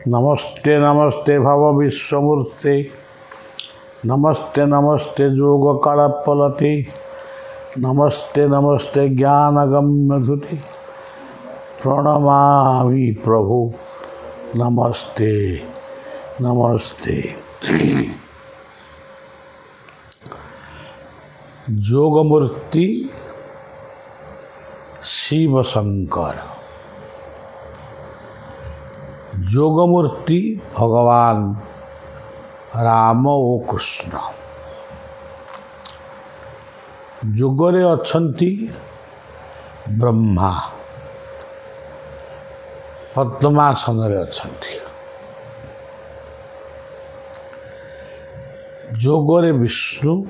नमस्ते नमस्ते भव विश्वमूर्ते नमस्ते नमस्ते जोग कलपलते नमस्ते नमस्ते ज्ञानगम्यधुते प्रणमामि प्रभु नमस्ते नमस्ते। जोगमूर्ति शिव शंकर, जोगमूर्ति भगवान राम और कृष्ण। जोगरे अछंती ब्रह्मा, पद्मासन रे अछंती। जोगरे विष्णु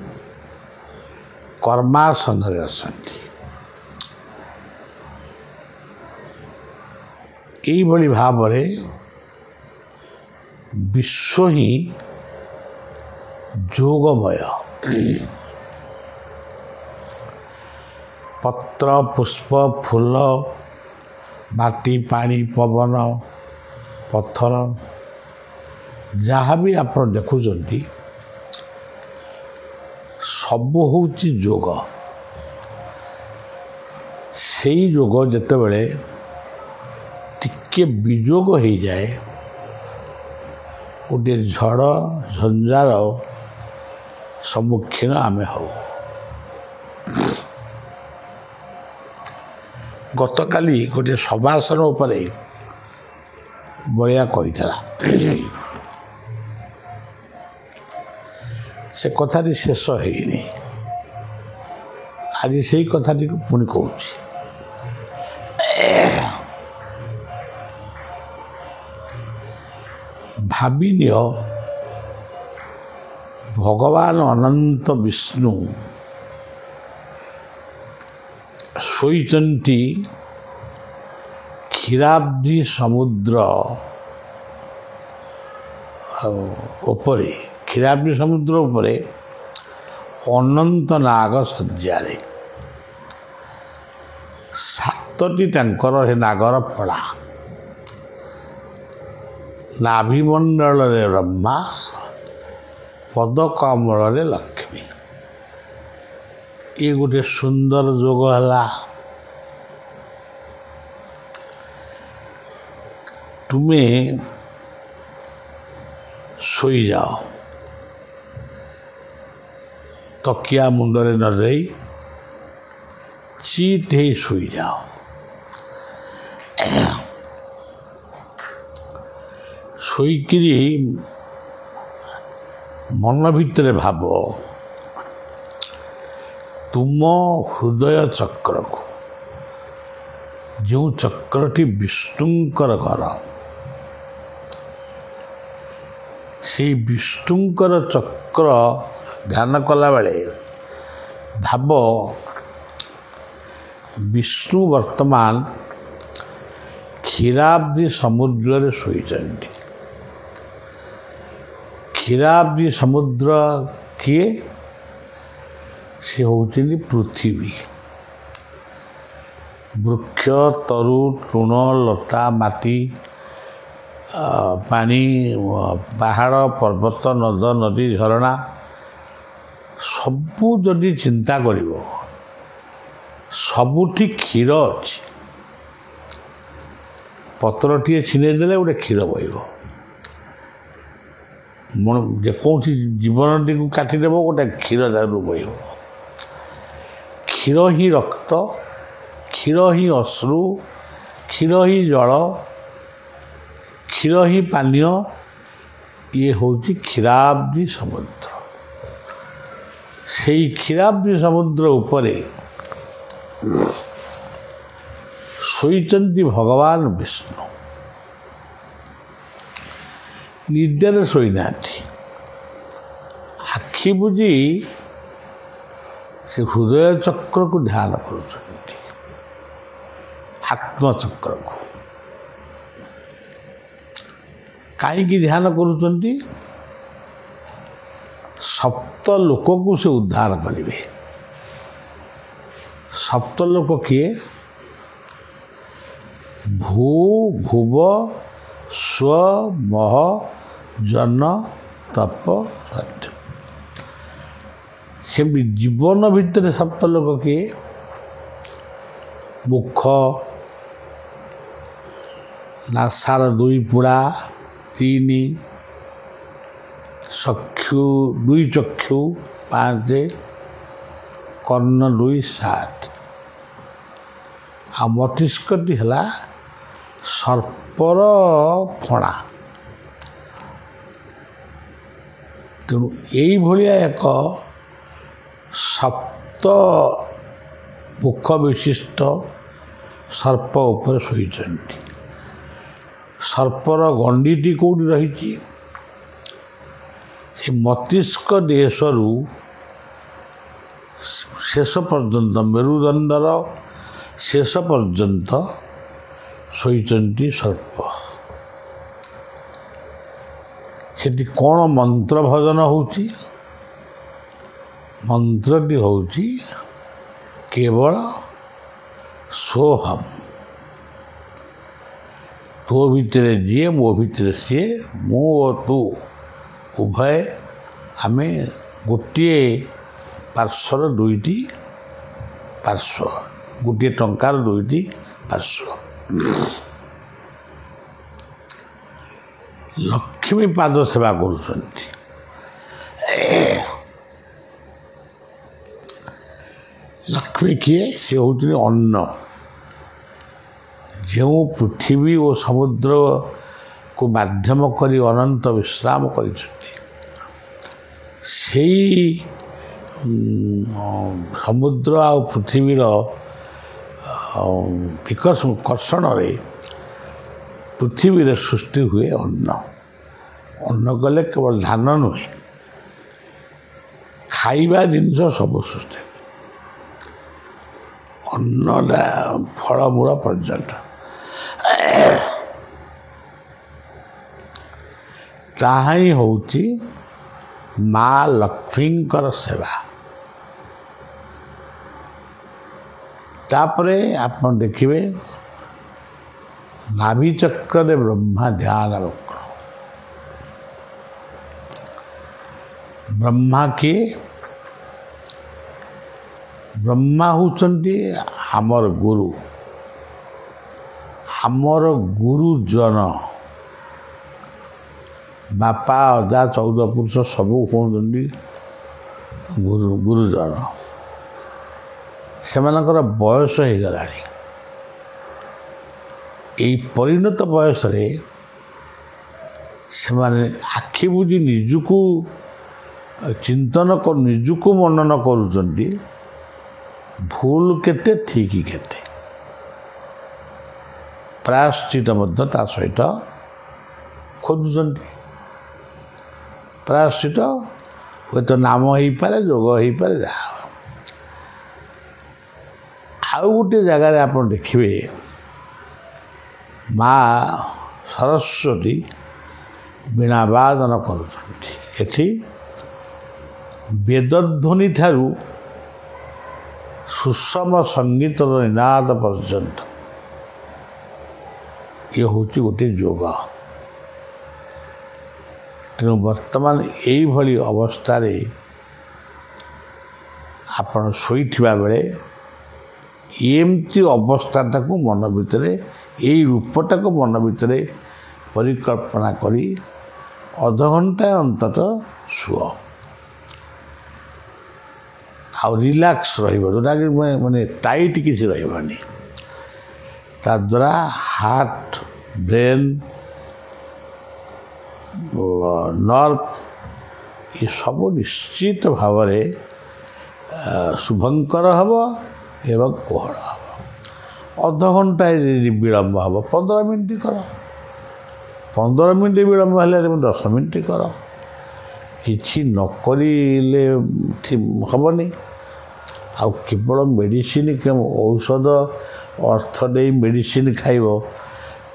कर्मासन रे अछंती। एई भली भावरे विश्व ही जोगमय। पत्र पुष्प फूल माटी पानी पवन पत्थर जहाँ भी आप देखुंट सबू हूँ जोग। से जोग जितेबले टिके विजोग हो जाए गोटे झड़ झंझार सम्मुखीन आमे हो। गतकाली गोटे सभासन उपरे बलिया कही से कथाटी शेष होनी आज से कथाटी पुणी कहूँ। भावी निय भगवान अनंत विष्णु शोइचंती क्षीराब्धि समुद्र उपरे, क्षीराब्धि समुद्र उपरे अनंत नाग सज्जारे सातटी तांकर हे नागर फड़ा। नाभिमंडल रे ब्रह्मा, पदकमल रे लक्ष्मी। ये गोटे सुंदर जोग है। तुम्हें सोई जाओ, तकिया मुंडरे न दे चीत ही सोई जाओ। सोईकिरी मन भितर भाव तुम हृदय चक्र को, जो चक्रटी विष्णुंकर घर, से विष्णुंकर चक्र ध्यान कला बेले भाव विष्णु वर्तमान क्षीराब्धि समुद्र रे सोईचंती। क्षीराब्धि समुद्र किए से होचनी पृथ्वी। वृक्ष तरु तृण लता माटी पानी पहाड़ पर्वत नद नदी झरणा सबू जदि चिंता करिवो सबुठी क्षीर अच्छी। पत्रटीए छिने देले गोटे क्षीर बहिब। जेकोसी जीवनटी को काटिदेव गोटे क्षीर दारू बहिब। क्षीर ही रक्त, क्षीर ही अश्रु, क्षीर ही जल, क्षीर ही पानीय। ये हूँ क्षीराब्धि समुद्र। से क्षीराब्धि समुद्र उपरे शोइचंती भगवान विष्णु। निद्रे शोना आखि बुझी से हृदय चक्र को ध्यान करुँच। आत्मचक्र को कहीं ध्यान करुँच सप्त लोक को से उद्धार करेंगे। सप्त लोक किए भू भुव ସ୍ୱ ମହ ଜନ ତପ ସତ୍ୟ। ସେମିତି ଜୀବନ ଭିତରେ ସପ୍ତ ଲୋକ କିଏ? ମୁଖ, ନାସାର 2 ପୁଡ଼ା 3, ଚକ୍ଷୁ 2 ଚକ୍ଷୁ 5, କର୍ଣ୍ଣ 2 7, ଆଉ ମସ୍ତିଷ୍କଟି ହେଲା ସର୍ପର ଫଣା। ତେଣୁ ଏଇଭଳିଆ ଏକ ସପ୍ତ ମୁଖ ବିଶିଷ୍ଟ ସର୍ପ ଉପରେ ଶୋଇଛନ୍ତି। ସର୍ପର ଗଣ୍ଡିଟି କେଉଁଠି ରହିଛି? ସେ ମସ୍ତିଷ୍କ ଦେଶରୁ ଶେଷ ପର୍ଯ୍ୟନ୍ତ, ମେରୁଦଣ୍ଡର ଶେଷ ପର୍ଯ୍ୟନ୍ତ ଶୋଇଛନ୍ତି ସର୍ପ। ସେଠି କ'ଣ ମନ୍ତ୍ର ଭଜନ ହେଉଛି? ମନ୍ତ୍ରଟି ହେଉଛି କେବଳ ସୋହମ୍। ତୋ ଭିତରେ ଯିଏ, ମୋ ଭିତରେ ସିଏ, ମୁଁ ଓ ତୁ ଉଭୟ ଆମେ ଗୋଟିଏ ପାର୍ଶ୍ୱର 2ଟି ପାର୍ଶ୍ୱ, ଗୋଟିଏ ଟଙ୍କାର 2ଟି ପାର୍ଶ୍ୱ। ଲକ୍ଷ୍ମୀ ପାଦ ସେବା କରୁଛନ୍ତି। ଲକ୍ଷ୍ମୀ କିଏ? ସେ ହେଉଛନ୍ତି ଅନ୍ନ। ଯେଉଁ ପୃଥିବୀ ଓ ସମୁଦ୍ରକୁ ମାଧ୍ୟମ କରି ଅନନ୍ତ ବିଶ୍ରାମ କରିଛନ୍ତି, ସେଇ ସମୁଦ୍ର ଆଉ ପୃଥିବୀର କର୍ଷଣରେ ପୃଥିବୀରେ ସୃଷ୍ଟି ହୁଏ ଅନ୍ନ। ଅନ୍ନ କଲେ କେବଳ ଧାନ ନୁହେଁ, ଖାଇବା ଜିନିଷ ସବୁ ସୃଷ୍ଟି। ଅନ୍ନଟା ଫଳମୂଳ ପର୍ଯ୍ୟନ୍ତ। ତାହା ହିଁ ହେଉଛି ମା ଲକ୍ଷ୍ମୀଙ୍କର ସେବା। ତାପରେ ଆପଣ ଦେଖିବେ ନାଭିଚକ୍ରରେ ବ୍ରହ୍ମା ଧ୍ୟାନ ମଗ୍ନ। ବ୍ରହ୍ମା କିଏ? ବ୍ରହ୍ମା ହେଉଛନ୍ତି ଆମର ଗୁରୁ, ଆମର ଗୁରୁଜନ। ବାପା, ଅଜା, 14 ପୁରୁଷ ସବୁ କହୁଛନ୍ତି ଗୁରୁଜନ। ସେମାନଙ୍କର ବୟସ ହେଇଗଲାଣି। ଏଇ ପରିଣତ ବୟସରେ ସେମାନେ ଆଖି ବୁଜି ନିଜକୁ ଚିନ୍ତନ ନିଜକୁ ମନନ କରୁଛନ୍ତି, ଭୁଲ କେତେ ଠିକ୍ କେତେ। ପ୍ରାୟଶ୍ଚିତ ମଧ୍ୟ ତା ସହିତ ଖୋଜୁଛନ୍ତି। ପ୍ରାୟଶ୍ଚିତ ହୁଏତ ନାମ ହେଇପାରେ, ଯୋଗ ହେଇପାରେ, ଯାହା। ଆଉ ଗୋଟିଏ ଜାଗାରେ ଆପଣ ଦେଖିବେ ମା ସରସ୍ୱତୀ ବୀଣାବାଦନ କରୁଛନ୍ତି। ଏଠି ବେଦଧ୍ୱନି ଠାରୁ ସୁଷମ ସଙ୍ଗୀତର ନିନାଦ ପର୍ଯ୍ୟନ୍ତ ଇଏ ହେଉଛି ଗୋଟିଏ ଯୋଗ। ତେଣୁ ବର୍ତ୍ତମାନ ଏଇଭଳି ଅବସ୍ଥାରେ ଆପଣ ଶୋଇଥିବା ବେଳେ ଏମିତି ଅବସ୍ଥାଟାକୁ ମନ ଭିତରେ, ଏଇ ରୂପଟାକୁ ମନ ଭିତରେ ପରିକଳ୍ପନା କରି ଅଧଘଣ୍ଟାଏ ଅନ୍ତତଃ ଶୁଅ। ଆଉ ରିଲାକ୍ସ ରହିବ, ଯେଉଁଟାକି ମାନେ ଟାଇଟ୍ କିଛି ରହିବନି। ତାଦ୍ୱାରା ହାର୍ଟ, ବ୍ରେନ୍, ନର୍ଭ ଏସବୁ ନିଶ୍ଚିତ ଭାବରେ ଶୁଭଙ୍କର ହେବ ଏବଂ କୋହଳ ହେବ। ଅଧଘଣ୍ଟାଏ ଯଦି ବିଳମ୍ବ ହେବ, 15 ମିନିଟ୍ କର। 15 ମିନିଟ୍ ବିଳମ୍ବ ହେଲେ 10 ମିନିଟ୍ କର। କିଛି ନ କରିଲେ ହେବନି। ଆଉ କେବଳ ମେଡ଼ିସିନ, ଔଷଧ ଅର୍ଥ ଦେଇ ମେଡ଼ିସିନ ଖାଇବ,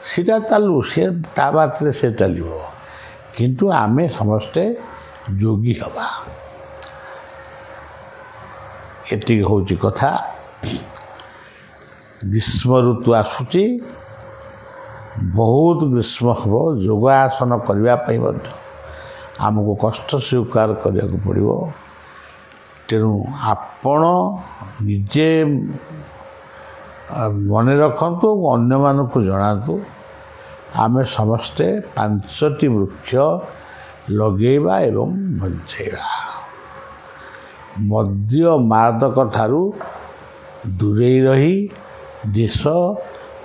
ସେଇଟା ଚାଲୁ, ସେ ତା ବାଟରେ ସେ ଚାଲିବ। କିନ୍ତୁ ଆମେ ସମସ୍ତେ ଯୋଗୀ ହେବା। ଏତିକି ହେଉଛି କଥା। ଗ୍ରୀଷ୍ମ ଋତୁ ଆସୁଛି, ବହୁତ ଗ୍ରୀଷ୍ମ ହେବ ଯୋଗାସନ କରିବା ପାଇଁ ମଧ୍ୟ ଆମକୁ କଷ୍ଟ ସ୍ୱୀକାର କରିବାକୁ ପଡ଼ିବ। ତେଣୁ ଆପଣ ନିଜେ ମନେ ରଖନ୍ତୁ, ଅନ୍ୟମାନଙ୍କୁ ଜଣାନ୍ତୁ। ଆମେ ସମସ୍ତେ 5ଟି ବୃକ୍ଷ ଲଗେଇବା ଏବଂ ବଞ୍ଚାଇବା। ମଦ୍ୟ ମାଦକ ଠାରୁ ଦୂରେଇ ରହି ଦେଶ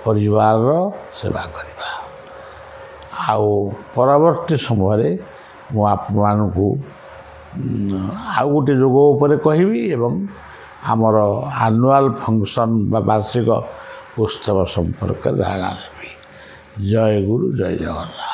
ପରିବାରର ସେବା କରିବା। ଆଉ ପରବର୍ତ୍ତୀ ସମୟରେ ମୁଁ ଆପଣମାନଙ୍କୁ ଆଉ ଗୋଟେ ରୋଗ ଉପରେ କହିବି ଏବଂ ଆମର ଆନୁଆଲ୍ ଫଙ୍କସନ୍ ବା ବାର୍ଷିକ ଉତ୍ସବ ସମ୍ପର୍କରେ ଧାରଣା ଦେବି। ଜୟ ଗୁରୁ, ଜୟ ଜଗନ୍ନାଥ।